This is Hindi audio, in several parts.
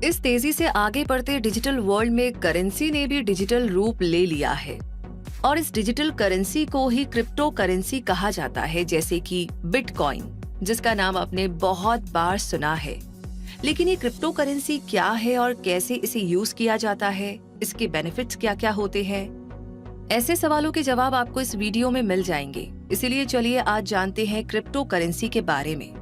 इस तेजी से आगे बढ़ते डिजिटल वर्ल्ड में करेंसी ने भी डिजिटल रूप ले लिया है और इस डिजिटल करेंसी को ही क्रिप्टो करेंसी कहा जाता है, जैसे कि बिटकॉइन, जिसका नाम आपने बहुत बार सुना है। लेकिन ये क्रिप्टो करेंसी क्या है और कैसे इसे यूज किया जाता है, इसके बेनिफिट्स क्या क्या होते हैं, ऐसे सवालों के जवाब आपको इस वीडियो में मिल जाएंगे। इसीलिए चलिए आज जानते हैं क्रिप्टो करेंसी के बारे में।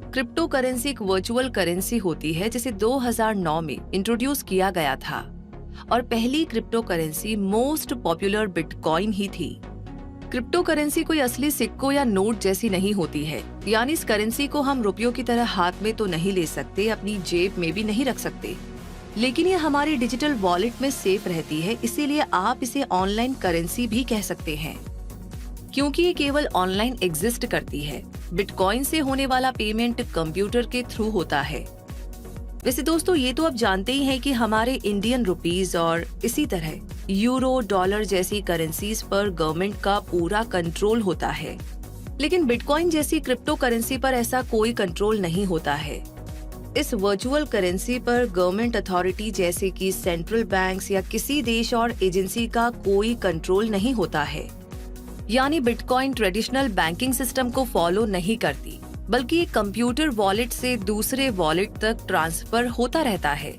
क्रिप्टो करेंसी एक वर्चुअल करेंसी होती है जिसे 2009 में इंट्रोड्यूस किया गया था और पहली crypto currency most popular bitcoin ही थी। क्रिप्टो करेंसी कोई असली सिक्कों या नोट जैसी नहीं होती है, यानी इस करेंसी को हम रुपयों की तरह हाथ में तो नहीं ले सकते, अपनी जेब में भी नहीं रख सकते, लेकिन ये हमारी डिजिटल वॉलेट में सेफ रहती है। इसीलिए आप इसे ऑनलाइन करेंसी भी कह सकते हैं, क्योंकि ये केवल ऑनलाइन एग्जिस्ट करती है। बिटकॉइन से होने वाला पेमेंट कंप्यूटर के थ्रू होता है। वैसे दोस्तों, ये तो आप जानते ही हैं कि हमारे इंडियन रुपीस और इसी तरह यूरो, डॉलर जैसी करेंसीज पर गवर्नमेंट का पूरा कंट्रोल होता है, लेकिन बिटकॉइन जैसी क्रिप्टो करेंसी पर ऐसा कोई कंट्रोल नहीं होता है। इस वर्चुअल करेंसी पर गवर्नमेंट अथॉरिटी जैसे कि सेंट्रल बैंक्स या किसी देश और एजेंसी का कोई कंट्रोल नहीं होता है। यानी बिटकॉइन ट्रेडिशनल बैंकिंग सिस्टम को फॉलो नहीं करती, बल्कि एक कंप्यूटर वॉलेट से दूसरे वॉलेट तक ट्रांसफर होता रहता है।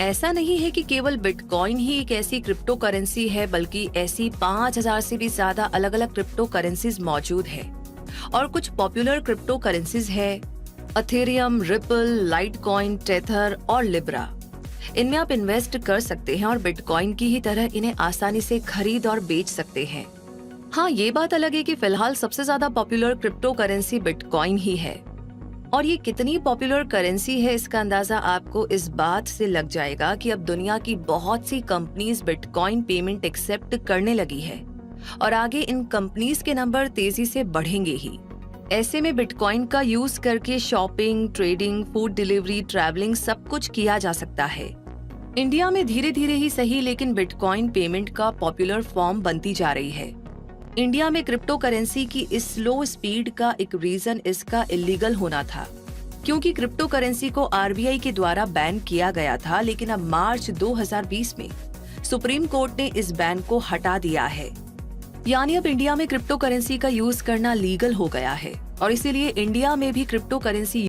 ऐसा नहीं है कि केवल बिटकॉइन ही एक ऐसी क्रिप्टो करेंसी है, बल्कि ऐसी 5000 से भी ज्यादा अलग अलग क्रिप्टो करेंसीज मौजूद है। और कुछ पॉपुलर क्रिप्टो करेंसीज है अथेरियम, रिपल, लाइटकॉइन, टेथर और लिब्रा। इनमें आप इन्वेस्ट कर सकते हैं और बिटकॉइन की ही तरह इन्हें आसानी से खरीद और बेच सकते हैं। हाँ, ये बात अलग है कि फिलहाल सबसे ज्यादा पॉपुलर क्रिप्टो करेंसी बिटकॉइन ही है। और ये कितनी पॉपुलर करेंसी है, इसका अंदाजा आपको इस बात से लग जाएगा कि अब दुनिया की बहुत सी कंपनीज बिटकॉइन पेमेंट एक्सेप्ट करने लगी है और आगे इन कंपनीज के नंबर तेजी से बढ़ेंगे ही। ऐसे में बिटकॉइन का यूज करके shopping, trading, food delivery, travelling सब कुछ किया जा सकता है। इंडिया में धीरे धीरे ही सही, लेकिन बिटकॉइन पेमेंट का पॉपुलर फॉर्म बनती जा रही है। इंडिया में क्रिप्टो करेंसी की इस स्लो स्पीड का एक रीजन इसका इलीगल होना था, क्योंकि क्रिप्टो करेंसी को आरबीआई के द्वारा बैन किया गया था। लेकिन अब मार्च 2020 में सुप्रीम कोर्ट ने इस बैन को हटा दिया है, यानी अब इंडिया में क्रिप्टो करेंसी का यूज करना लीगल हो गया है और इसीलिए इंडिया में भी क्रिप्टो करेंसी